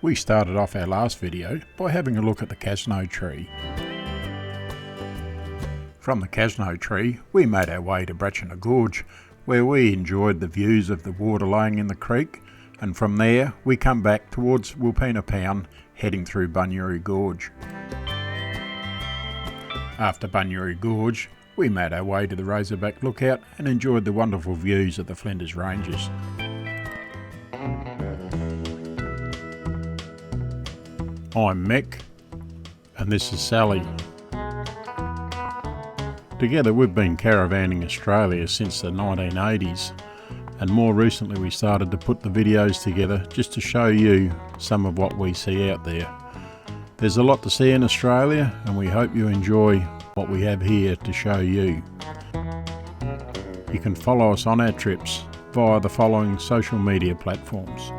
We started off our last video by having a look at the Casno tree. From the Casno tree we made our way to Parachina Gorge, where we enjoyed the views of the water laying in the creek, and from there we come back towards Parachina, heading through Parachina Gorge. After Parachina Gorge we made our way to the Razorback Lookout and enjoyed the wonderful views of the Flinders Ranges. I'm Mick, and this is Sally. Together we've been caravanning Australia since the 1980s, and more recently we started to put the videos together just to show you some of what we see out there. There's a lot to see in Australia, and we hope you enjoy what we have here to show you. You can follow us on our trips via the following social media platforms.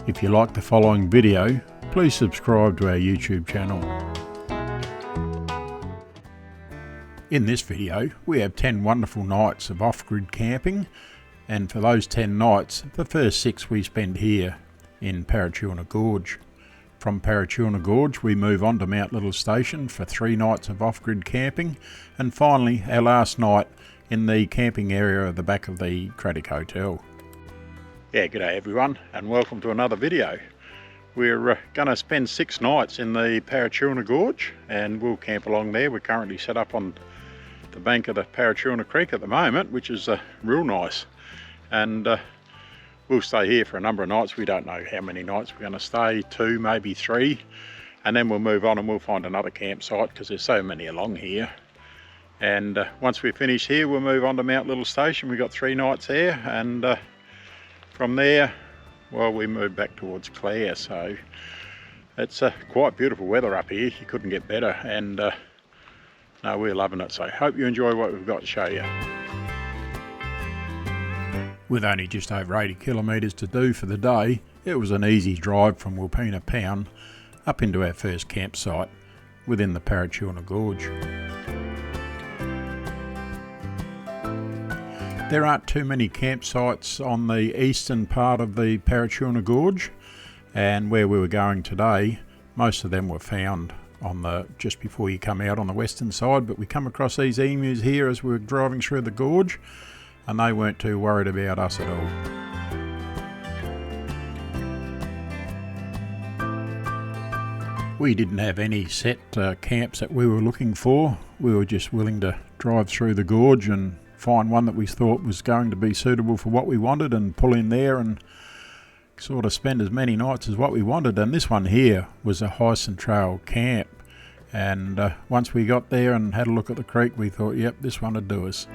If you like the following video, please subscribe to our YouTube channel. In this video we have 10 wonderful nights of off-grid camping, and for those 10 nights the first 6 we spend here in Parachina Gorge. From Parachina Gorge we move on to Mount Little Station for 3 nights of off-grid camping, and finally our last night in the camping area at the back of the Cardock Hotel. Yeah, g'day everyone and welcome to another video. We're going to spend 6 nights in the Parachina Gorge and we'll camp along there. We're currently set up on the bank of the Parachina Creek at the moment, which is real nice, and we'll stay here for a number of nights. We don't know how many nights we're going to stay, 2, maybe 3, and then we'll move on and we'll find another campsite because there's so many along here. And once we finish here we'll move on to Mount Little Station. We've got 3 nights there, and from there, well, we move back towards Clare. So it's quite beautiful weather up here. You couldn't get better, and no, we're loving it. So hope you enjoy what we've got to show you. With only just over 80 kilometres to do for the day, it was an easy drive from Parachina up into our first campsite within the Parachina Gorge. There aren't too many campsites on the eastern part of the Parachina Gorge, and where we were going today, most of them were found on the just before you come out on the western side, but we come across these emus here as we were driving through the gorge, and they weren't too worried about us at all. We didn't have any set camps that we were looking for. We were just willing to drive through the gorge and find one that we thought was going to be suitable for what we wanted and pull in there and sort of spend as many nights as what we wanted. And this one here was a Hyson Trail camp, and once we got there and had a look at the creek we thought, yep, this one would do us.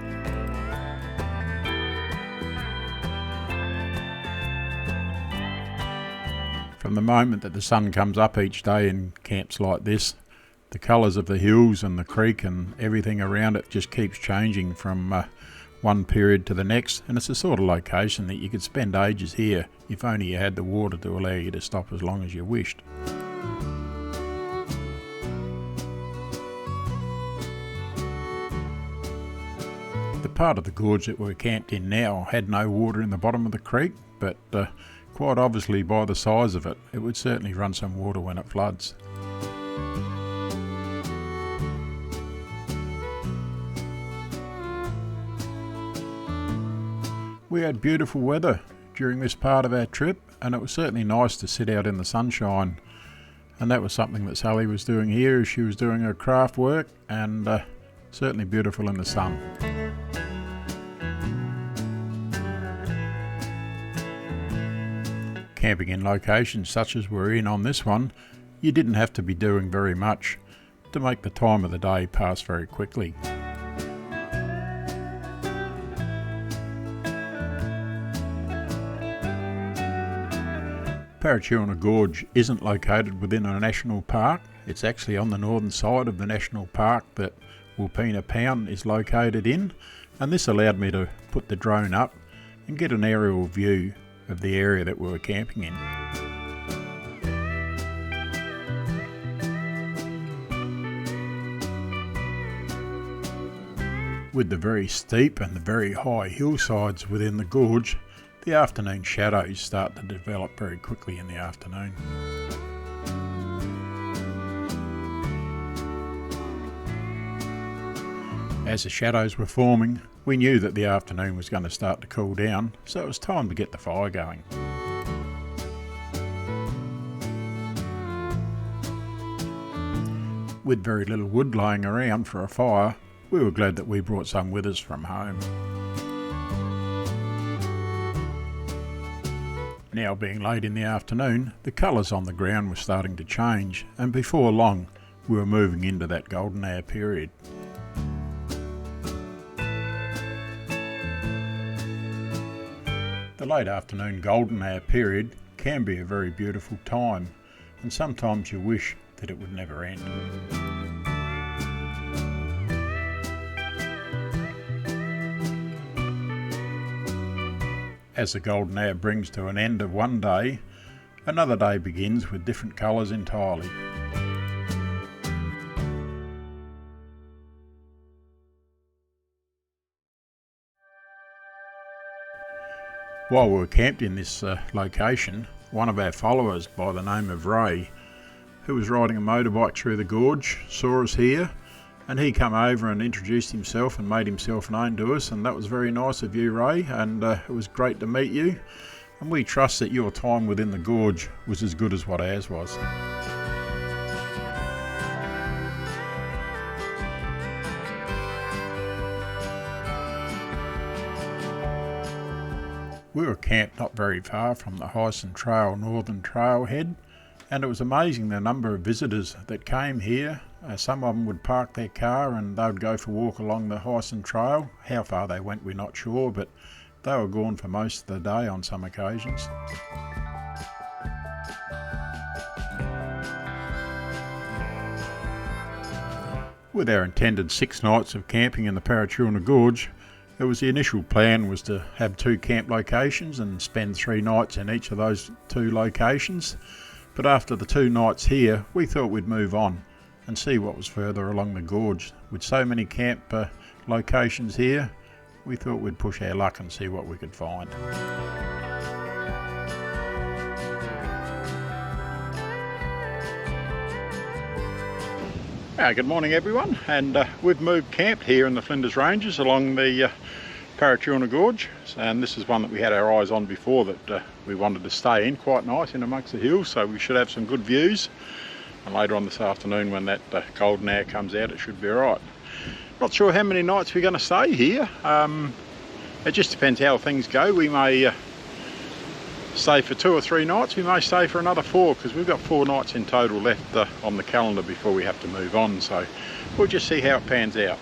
From the moment that the sun comes up each day in camps like this, the colours of the hills and the creek and everything around it just keeps changing from one period to the next, and it's a sort of location that you could spend ages here if only you had the water to allow you to stop as long as you wished. The part of the gorge that we're camped in now had no water in the bottom of the creek, but quite obviously by the size of it, it would certainly run some water when it floods. We had beautiful weather during this part of our trip, and it was certainly nice to sit out in the sunshine, and that was something that Sally was doing here as she was doing her craft work, and certainly beautiful in the sun. Camping in locations such as we're in on this one, you didn't have to be doing very much to make the time of the day pass very quickly. Parachina Gorge isn't located within a national park. It's actually on the northern side of the national park that Parachina is located in, and this allowed me to put the drone up and get an aerial view of the area that we were camping in. With the very steep and the very high hillsides within the gorge, The afternoon shadows start to develop very quickly in the afternoon. As the shadows were forming, we knew that the afternoon was going to start to cool down, so it was time to get the fire going. With very little wood lying around for a fire, we were glad that we brought some with us from home. Now being late in the afternoon, the colours on the ground were starting to change, and before long we were moving into that golden hour period. The late afternoon golden hour period can be a very beautiful time, and sometimes you wish that it would never end. As the golden hour brings to an end of one day, another day begins with different colours entirely. While we were camped in this location, one of our followers by the name of Ray, who was riding a motorbike through the gorge, saw us here, and he came over and introduced himself and made himself known to us, and that was very nice of you, Ray, and it was great to meet you, and we trust that your time within the gorge was as good as what ours was. We were camped not very far from the Hyson Trail Northern Trailhead, and it was amazing the number of visitors that came here. Some of them would park their car and they would go for a walk along the Hyson Trail. How far they went we're not sure, but they were gone for most of the day on some occasions. With our intended 6 nights of camping in the Parachina Gorge, the initial plan was to have 2 camp locations and spend 3 nights in each of those 2 locations. But after the 2 nights here, we thought we'd move on and see what was further along the gorge. With so many camp locations here, we thought we'd push our luck and see what we could find. Good morning everyone, and we've moved camp here in the Flinders Ranges along the Parachina Gorge, and this is one that we had our eyes on before that we wanted to stay in, quite nice in amongst the hills, so we should have some good views, and later on this afternoon when that golden hour comes out it should be alright. Not sure how many nights we're going to stay here. It just depends how things go. We may stay for 2 or 3 nights, we may stay for another 4, because we've got 4 nights in total left on the calendar before we have to move on, so we'll just see how it pans out.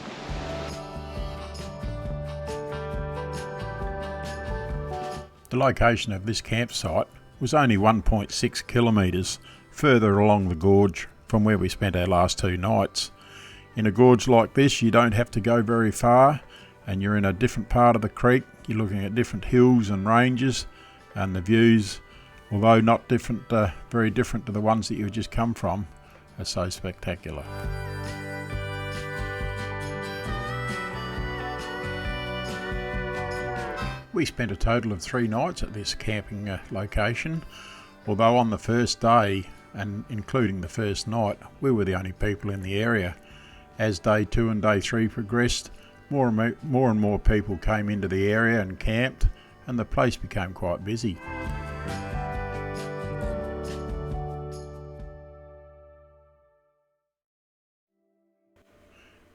The location of this campsite was only 1.6 kilometres further along the gorge from where we spent our last 2 nights. In a gorge like this you don't have to go very far, and you're in a different part of the creek. You're looking at different hills and ranges, and the views, although not different, very different to the ones that you've just come from, are so spectacular. We spent a total of 3 nights at this camping location, although on the first day, and including the first night, we were the only people in the area. As day 2 and day 3 progressed, more and more people came into the area and camped, and the place became quite busy.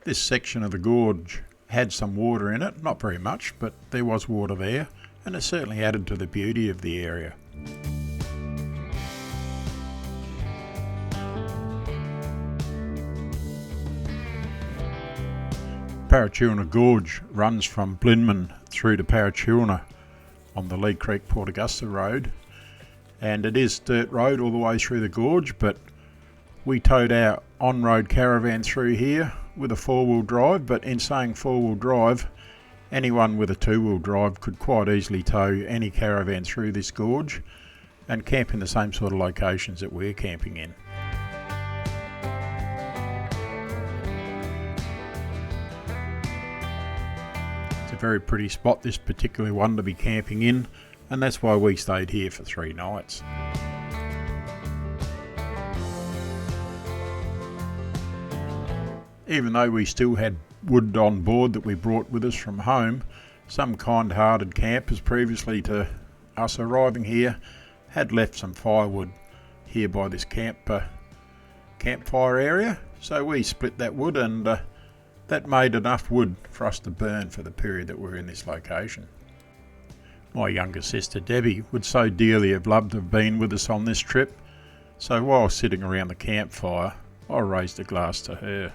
This section of the gorge had some water in it, not very much, but there was water there, and it certainly added to the beauty of the area. Parachina Gorge runs from Blinman through to Parachina on the Lee Creek Port Augusta Road, and it is dirt road all the way through the gorge, but we towed our on-road caravan through here with a 4-wheel drive. But in saying 4-wheel drive, anyone with a 2-wheel drive could quite easily tow any caravan through this gorge and camp in the same sort of locations that we're camping in. It's a very pretty spot, this particular one, to be camping in. and that's why we stayed here for 3 nights. Even though we still had wood on board that we brought with us from home, some kind-hearted campers previously to us arriving here had left some firewood here by this campfire area, so we split that wood, and that made enough wood for us to burn for the period that we're in this location. My younger sister Debbie would so dearly have loved to have been with us on this trip, so while sitting around the campfire I raised a glass to her.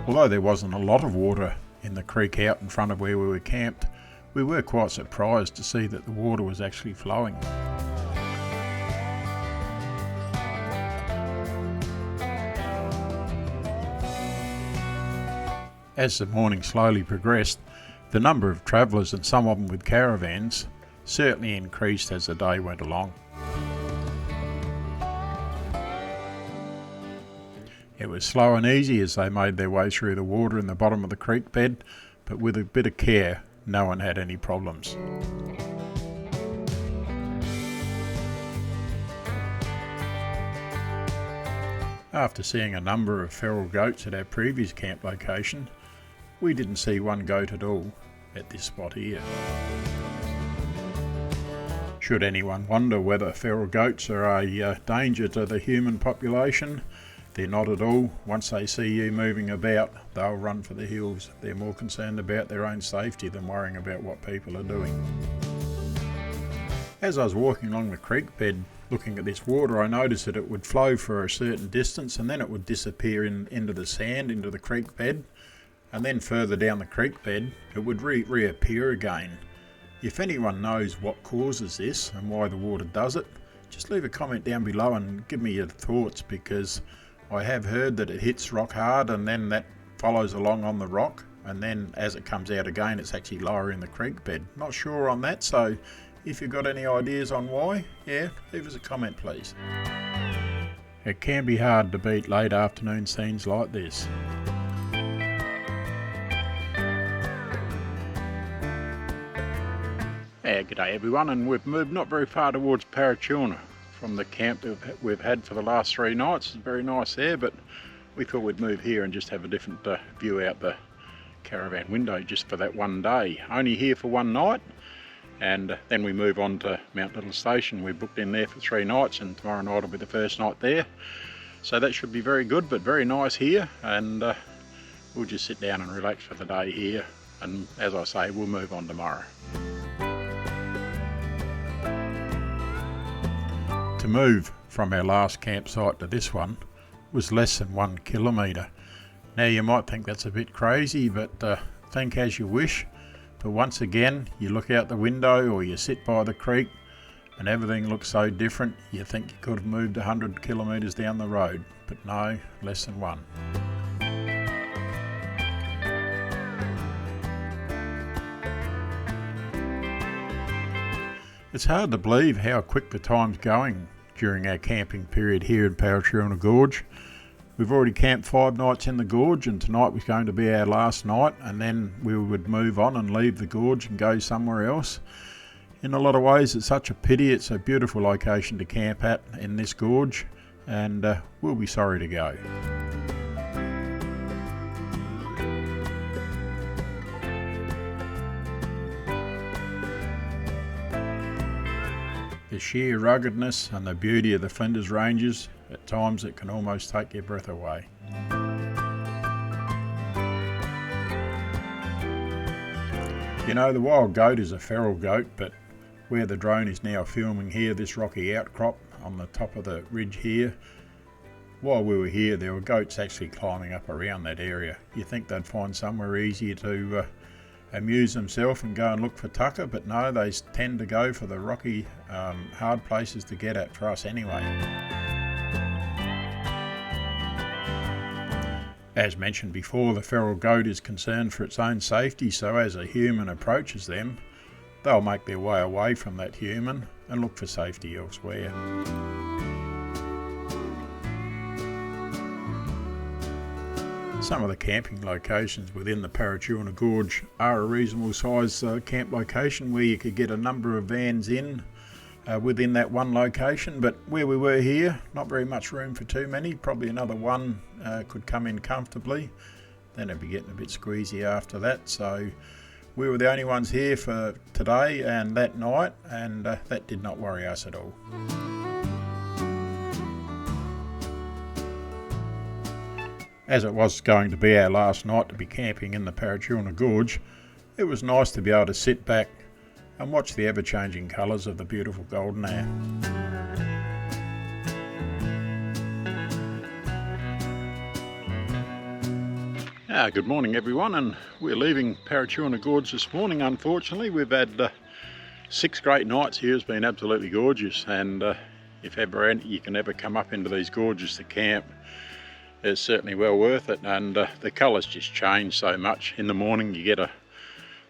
Although there wasn't a lot of water in the creek out in front of where we were camped, we were quite surprised to see that the water was actually flowing. As the morning slowly progressed, the number of travellers, and some of them with caravans, certainly increased as the day went along. It was slow and easy as they made their way through the water in the bottom of the creek bed, but with a bit of care, no one had any problems. After seeing a number of feral goats at our previous camp location, we didn't see one goat at all at this spot here. Should anyone wonder whether feral goats are a danger to the human population, they're not at all. Once they see you moving about, they'll run for the hills. They're more concerned about their own safety than worrying about what people are doing. As I was walking along the creek bed looking at this water, I noticed that it would flow for a certain distance and then it would disappear into the sand, into the creek bed, and then further down the creek bed it would reappear again. If anyone knows what causes this and why the water does it, just leave a comment down below and give me your thoughts, because I have heard that it hits rock hard and then that follows along on the rock, and then as it comes out again it's actually lower in the creek bed. Not sure on that, so if you've got any ideas on why, leave us a comment please. It can be hard to beat late afternoon scenes like this. G'day everyone, and we've moved not very far towards Parachina from the camp that we've had for the last 3 nights. It's very nice there, but we thought we'd move here and just have a different view out the caravan window just for that one day. Only here for 1 night, and then we move on to Mount Little Station. We booked in there for 3 nights, and tomorrow night will be the first night there. So that should be very good, but very nice here, and we'll just sit down and relax for the day here, and as I say, we'll move on tomorrow. To move from our last campsite to this one was less than 1 kilometre. Now you might think that's a bit crazy, but think as you wish. But once again, you look out the window or you sit by the creek and everything looks so different, you think you could have moved 100 kilometres down the road, but no, less than 1. It's hard to believe how quick the time's going during our camping period here in Parachina Gorge. We've already camped 5 nights in the gorge, and tonight was going to be our last night, and then we would move on and leave the gorge and go somewhere else. In a lot of ways it's such a pity. It's a beautiful location to camp at in this gorge, and we'll be sorry to go. The sheer ruggedness and the beauty of the Flinders ranges, at times it can almost take your breath away. You know, the wild goat is a feral goat, but where the drone is now filming here, this rocky outcrop on the top of the ridge here, while we were here there were goats actually climbing up around that area. You think they'd find somewhere easier to amuse themselves and go and look for tucker, but no, they tend to go for the rocky, hard places to get at for us anyway. As mentioned before, the feral goat is concerned for its own safety, so as a human approaches them, they'll make their way away from that human and look for safety elsewhere. Some of the camping locations within the Parachina Gorge are a reasonable size camp location where you could get a number of vans in within that one location, but where we were here, not very much room for too many. Probably another one could come in comfortably, then it'd be getting a bit squeezy after that. So we were the only ones here for today and that night, and that did not worry us at all. As it was going to be our last night to be camping in the Parachina Gorge, it was nice to be able to sit back and watch the ever-changing colours of the beautiful golden air. Good morning everyone, and we're leaving Parachina Gorge this morning. Unfortunately, we've had 6 great nights here. It's been absolutely gorgeous, and if ever you can ever come up into these gorges to camp, it's certainly well worth it. And the colours just change so much. In the morning you get a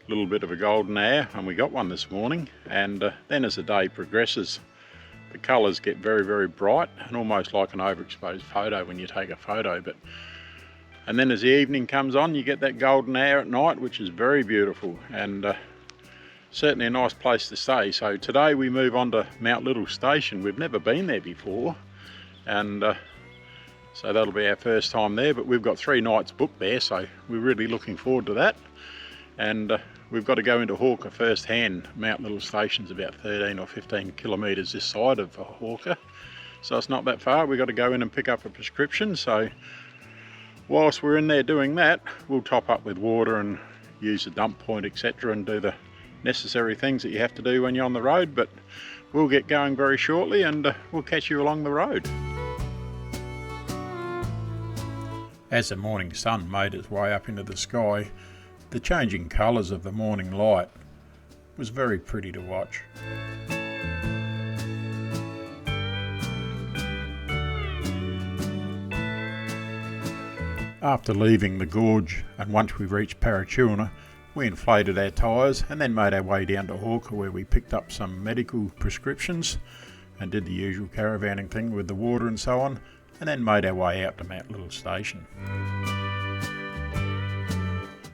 little bit of a golden hour, and we got one this morning, and then as the day progresses the colours get very, very bright and almost like an overexposed photo when you take a photo. And then as the evening comes on, you get that golden hour at night, which is very beautiful, and certainly a nice place to stay. So today we move on to Mount Little Station. We've never been there before, and so that'll be our first time there, but we've got 3 nights booked there, so we're really looking forward to that. And we've got to go into Hawker first hand. Mount Little Station's about 13 or 15 kilometres this side of Hawker, so it's not that far. We've got to go in and pick up a prescription, so whilst we're in there doing that, we'll top up with water and use the dump point, etc., and do the necessary things that you have to do when you're on the road. But we'll get going very shortly, and we'll catch you along the road. As the morning sun made its way up into the sky, the changing colours of the morning light was very pretty to watch. After leaving the gorge, and once we reached Parachina, we inflated our tyres and then made our way down to Hawker, where we picked up some medical prescriptions and did the usual caravanning thing with the water and so on, and then made our way out to Mount Little Station.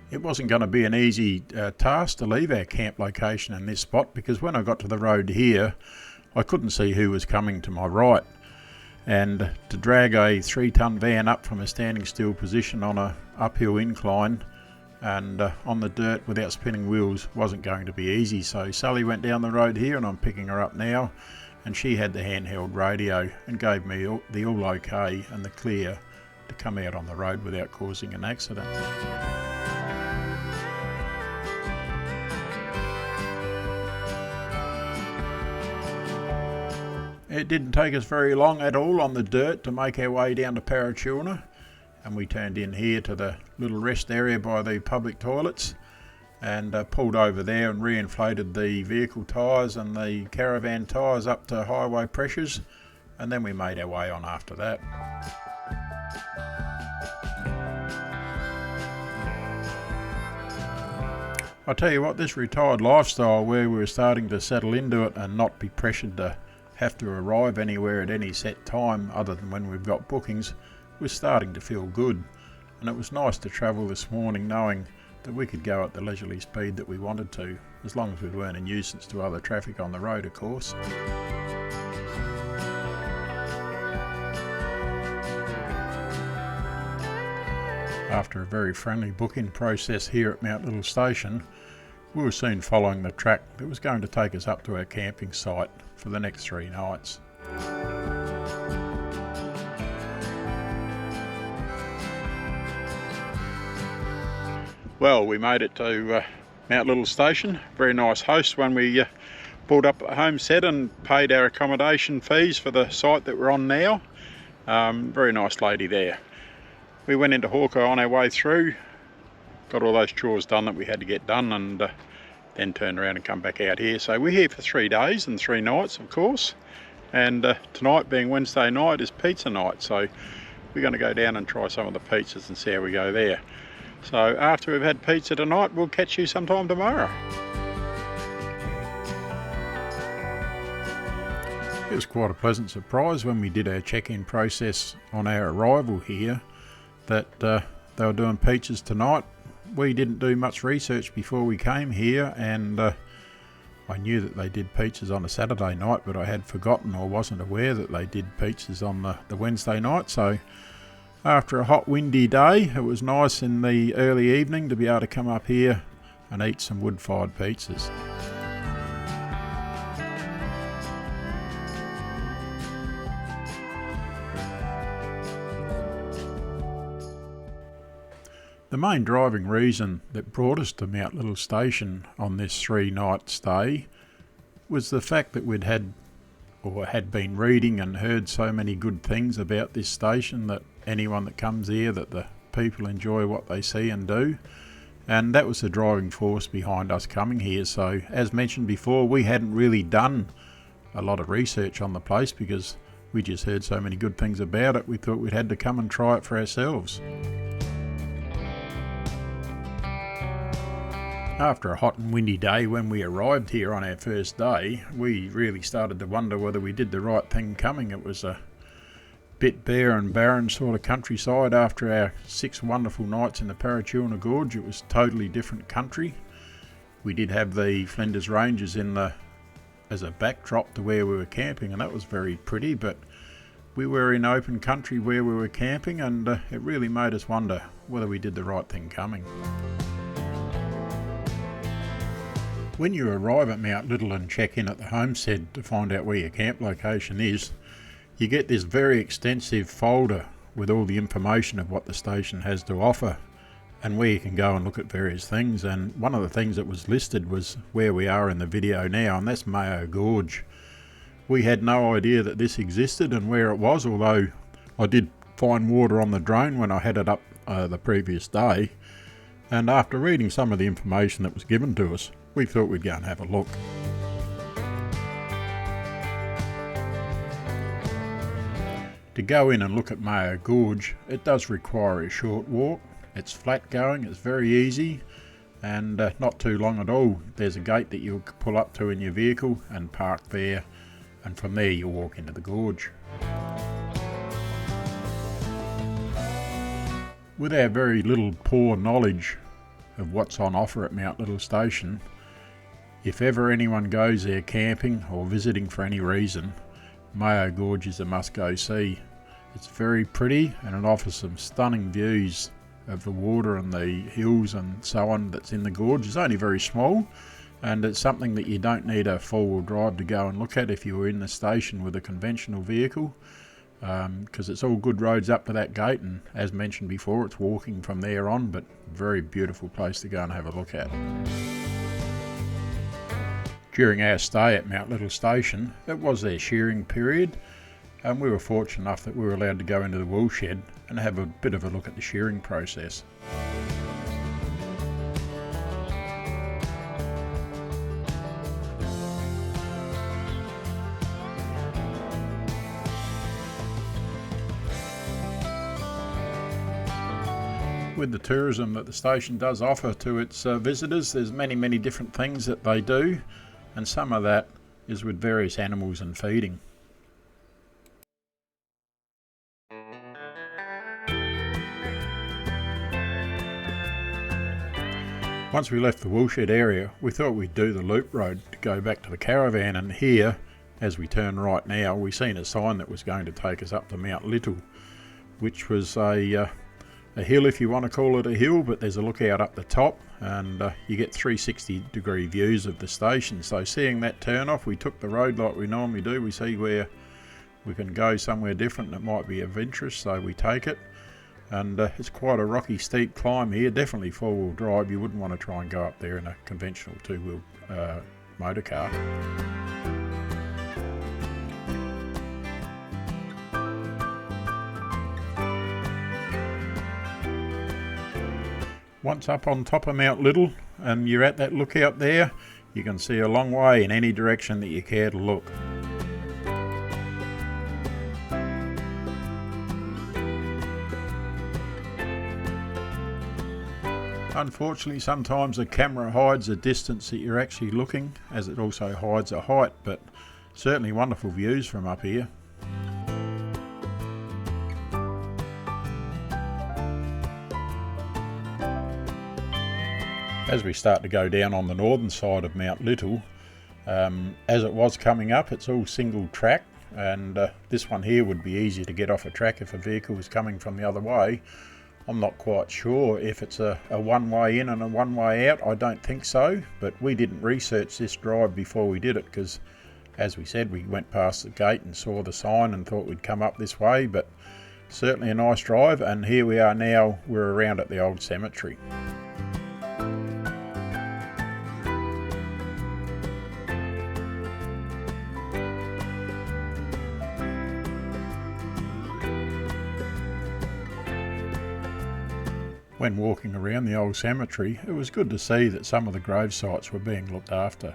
It wasn't going to be an easy task to leave our camp location in this spot, because when I got to the road here I couldn't see who was coming to my right, and to drag a 3-tonne van up from a standing still position on a uphill incline and on the dirt without spinning wheels wasn't going to be easy. So Sally went down the road here, and I'm picking her up now, and she had the handheld radio and gave me the all okay and the clear to come out on the road without causing an accident. It didn't take us very long at all on the dirt to make our way down to Parachina, and we turned in here to the little rest area by the public toilets, and pulled over there and reinflated the vehicle tyres and the caravan tyres up to highway pressures, and then we made our way on after that. I tell you what, this retired lifestyle where we were starting to settle into it and not be pressured to have to arrive anywhere at any set time other than when we've got bookings was starting to feel good, and it was nice to travel this morning knowing that we could go at the leisurely speed that we wanted to, as long as we weren't a nuisance to other traffic on the road, of course. After a very friendly booking process here at Mount Little Station, we were soon following the track that was going to take us up to our camping site for the next 3 nights. Well, we made it to Mount Little Station. Very nice host when we pulled up at Homestead and paid our accommodation fees for the site that we're on now. Very nice lady there. We went into Hawker on our way through, got all those chores done that we had to get done, and then turned around and come back out here. So we're here for 3 days and 3 nights, of course, and tonight being Wednesday night is pizza night, so we're going to go down and try some of the pizzas and see how we go there. So after we've had pizza tonight, we'll catch you sometime tomorrow. It was quite a pleasant surprise when we did our check-in process on our arrival here that they were doing pizzas tonight. We didn't do much research before we came here, and I knew that they did pizzas on a Saturday night, but I had forgotten or wasn't aware that they did pizzas on the Wednesday night. So after a hot windy day, it was nice in the early evening to be able to come up here and eat some wood-fired pizzas. The main driving reason that brought us to Mount Little Station on this 3-night stay was the fact that we'd had been reading and heard so many good things about this station, that anyone that comes here, that the people enjoy what they see and do, and that was the driving force behind us coming here. So as mentioned before, we hadn't really done a lot of research on the place because we just heard so many good things about it. We thought we'd had to come and try it for ourselves. After a hot and windy day when we arrived here on our first day, we really started to wonder whether we did the right thing coming. It was a bit bare and barren sort of countryside after our 6 wonderful nights in the Parachina Gorge. It was totally different country. We did have the Flinders Ranges as a backdrop to where we were camping, and that was very pretty, but we were in open country where we were camping, and it really made us wonder whether we did the right thing coming. When you arrive at Mount Little and check in at the homestead to find out where your camp location is, you get this very extensive folder with all the information of what the station has to offer and where you can go and look at various things. And one of the things that was listed was where we are in the video now, and that's Mayo Gorge. We had no idea that this existed and where it was, although I did find water on the drone when I had it up the previous day. And after reading some of the information that was given to us, we thought we'd go and have a look. To go in and look at Mayo Gorge, it does require a short walk. It's flat going, it's very easy, and not too long at all. There's a gate that you'll pull up to in your vehicle and park there, and from there you'll walk into the gorge. With our very poor knowledge of what's on offer at Mount Little Station, if ever anyone goes there camping or visiting for any reason, Mayo Gorge is a must-go see. It's very pretty and it offers some stunning views of the water and the hills and so on that's in the gorge. It's only very small, and it's something that you don't need a four-wheel drive to go and look at if you were in the station with a conventional vehicle, because it's all good roads up to that gate, and as mentioned before, it's walking from there on, but very beautiful place to go and have a look at. During our stay at Mount Little Station, it was their shearing period, and we were fortunate enough that we were allowed to go into the wool shed and have a bit of a look at the shearing process. With the tourism that the station does offer to its visitors, there's many different things that they do, and some of that is with various animals and feeding. Once we left the woolshed area, we thought we'd do the loop road to go back to the caravan, and here, as we turn right now, we seen a sign that was going to take us up to Mount Little, which was a hill, if you want to call it a hill, but there's a lookout up the top, and you get 360-degree views of the station. So seeing that turn off, we took the road like we normally do. We see where we can go somewhere different that might be of interest, so we take it. And it's quite a rocky, steep climb here, definitely four-wheel drive. You wouldn't want to try and go up there in a conventional two-wheel motor car. Once up on top of Mount Little and you're at that lookout there, you can see a long way in any direction that you care to look. Unfortunately, sometimes the camera hides the distance that you're actually looking, as it also hides a height, but certainly wonderful views from up here. As we start to go down on the northern side of Mount Little, as it was coming up, it's all single track, and this one here would be easier to get off a track if a vehicle was coming from the other way. I'm not quite sure if it's a one-way in and a one-way out. I don't think so, but we didn't research this drive before we did it because, as we said, we went past the gate and saw the sign and thought we'd come up this way, but certainly a nice drive. And here we are now, we're around at the old cemetery. When walking around the old cemetery, it was good to see that some of the grave sites were being looked after.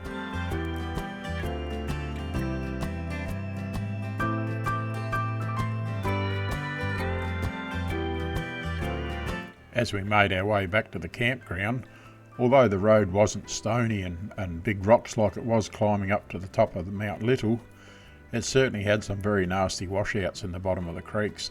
As we made our way back to the campground, although the road wasn't stony and big rocks like it was climbing up to the top of the Mount Little, it certainly had some very nasty washouts in the bottom of the creeks.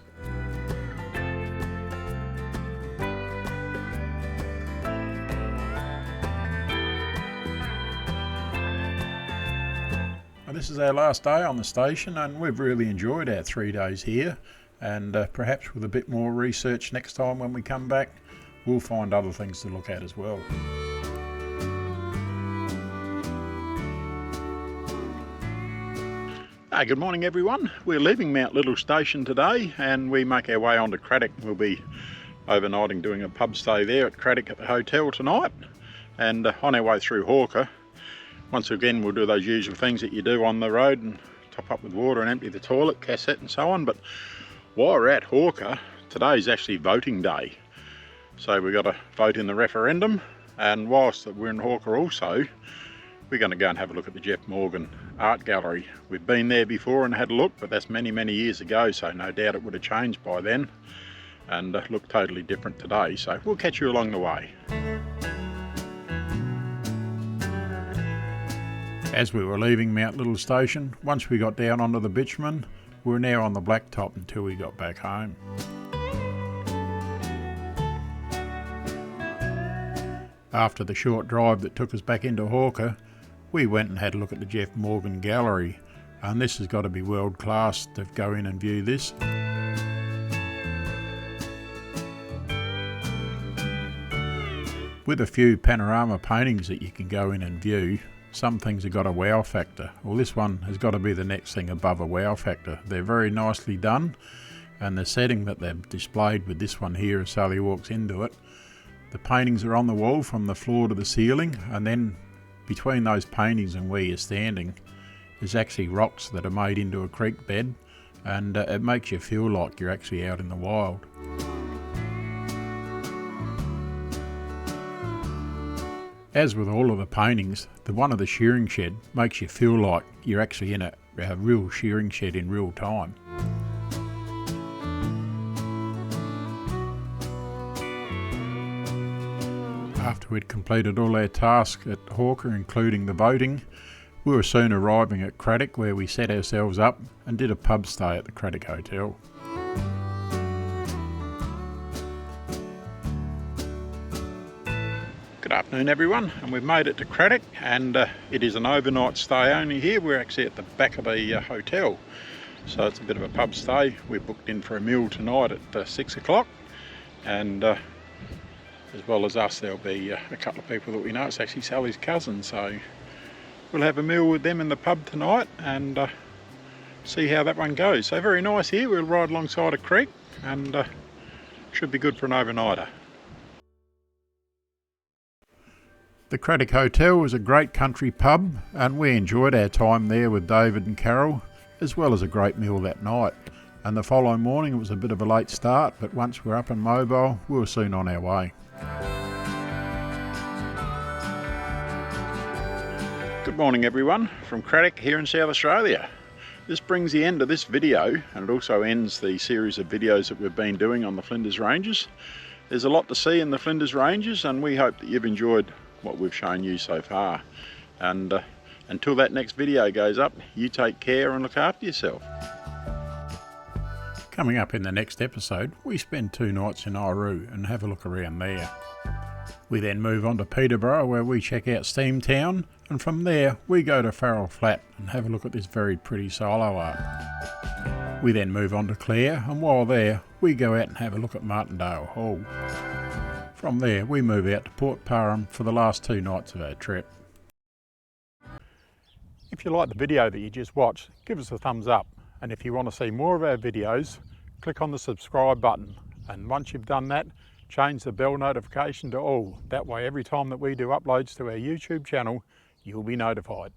This is our last day on the station, and we've really enjoyed our 3 days here, and perhaps with a bit more research next time when we come back, we'll find other things to look at as well. Good morning everyone. We're leaving Mount Little Station today and we make our way on to Cardock. We'll be overnighting, doing a pub stay there at Cardock at the hotel tonight, and on our way through Hawker, once again we'll do those usual things that you do on the road and top up with water and empty the toilet, cassette and so on. But while we're at Hawker, today's actually voting day. So we've got to vote in the referendum, and whilst we're in Hawker also, we're going to go and have a look at the Jeff Morgan Art Gallery. We've been there before and had a look, but that's many, many years ago, so no doubt it would have changed by then and looked totally different today. So we'll catch you along the way. As we were leaving Mount Little Station, once we got down onto the bitumen, we were now on the blacktop until we got back home. After the short drive that took us back into Hawker, we went and had a look at the Jeff Morgan Gallery, and this has got to be world class to go in and view this. With a few panorama paintings that you can go in and view, some things have got a wow factor. Well, this one has got to be the next thing above a wow factor. They're very nicely done, and the setting that they've displayed with this one here as Sally walks into it, the paintings are on the wall from the floor to the ceiling, and then between those paintings and where you're standing there's actually rocks that are made into a creek bed, and it makes you feel like you're actually out in the wild. As with all of the paintings, the one of the shearing shed makes you feel like you're actually in a real shearing shed in real time. After we'd completed all our tasks at Hawker, including the voting, we were soon arriving at Cardock, where we set ourselves up and did a pub stay at the Cardock Hotel. Good afternoon everyone, and we've made it to Cardock, and it is an overnight stay only here. We're actually at the back of the hotel, so it's a bit of a pub stay. We're booked in for a meal tonight at 6 o'clock, and as well as us there'll be a couple of people that we know. It's actually Sally's cousin, so we'll have a meal with them in the pub tonight and see how that one goes. So very nice here. We'll ride alongside a creek and should be good for an overnighter. The Cardock Hotel was a great country pub, and we enjoyed our time there with David and Carol, as well as a great meal that night. And the following morning it was a bit of a late start, but once we're up and mobile, we were soon on our way. Good morning everyone, from Cardock here in South Australia. This brings the end of this video, and it also ends the series of videos that we've been doing on the Flinders Ranges. There's a lot to see in the Flinders Ranges, and we hope that you've enjoyed what we've shown you so far. And until that next video goes up, you take care and look after yourself. Coming up in the next episode, we spend 2 nights in Nauru and have a look around there. We then move on to Peterborough, where we check out Steamtown, and from there we go to Farrell Flat and have a look at this very pretty silo art. We then move on to Clare, and while there we go out and have a look at Martindale Hall. From there we move out to Port Parham for the last 2 nights of our trip. If you like the video that you just watched, give us a thumbs up, and if you want to see more of our videos, click on the subscribe button, and once you've done that, change the bell notification to all. That way every time that we do uploads to our YouTube channel, you'll be notified.